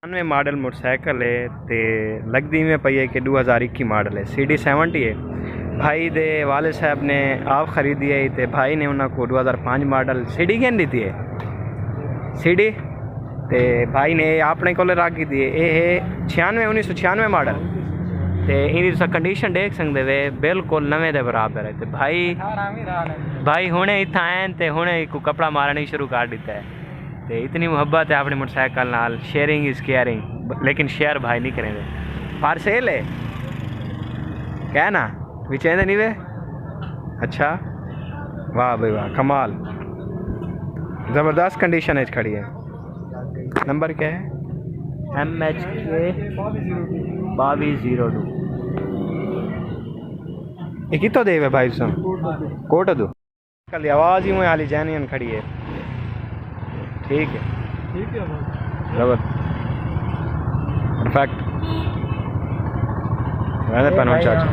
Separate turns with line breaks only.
में model motorcycle है तो लगती में पई है कि 2021 मॉडल है CD70 है। भाई दे वाले साहब ने आप ख़रीदी है तो भाई ने उन्होंने 2005 मॉडल CD कहन दी है CD तो भाई ने अपने को रखी दी है। ये 1996 मॉडल तो इन कंडीशन देख सकते वे बिल्कुल नवे दे बराबर है। तो भाई हुणे इतना आए तो हुणे को कपड़ा मारना ही शुरू कर दिता है। तो इतनी मुहब्बत है अपनी मोटरसाइकिल नाल, शेयरिंग इज़ केयरिंग, लेकिन शेयर भाई नहीं करेंगे। पर सेल है क्या ना विचेंदे नहीं वे। अच्छा वाह भाई वाह कमाल, ज़बरदस्त कंडीशन है खड़ी है। नंबर क्या है? MHK 2202। ये कितो देवे भाई सो कोट दो कल आवाज़ ही हुए हाली जैनियन खड़ी है। ठीक है रबर परफेक्ट मैंने पहनो चाचा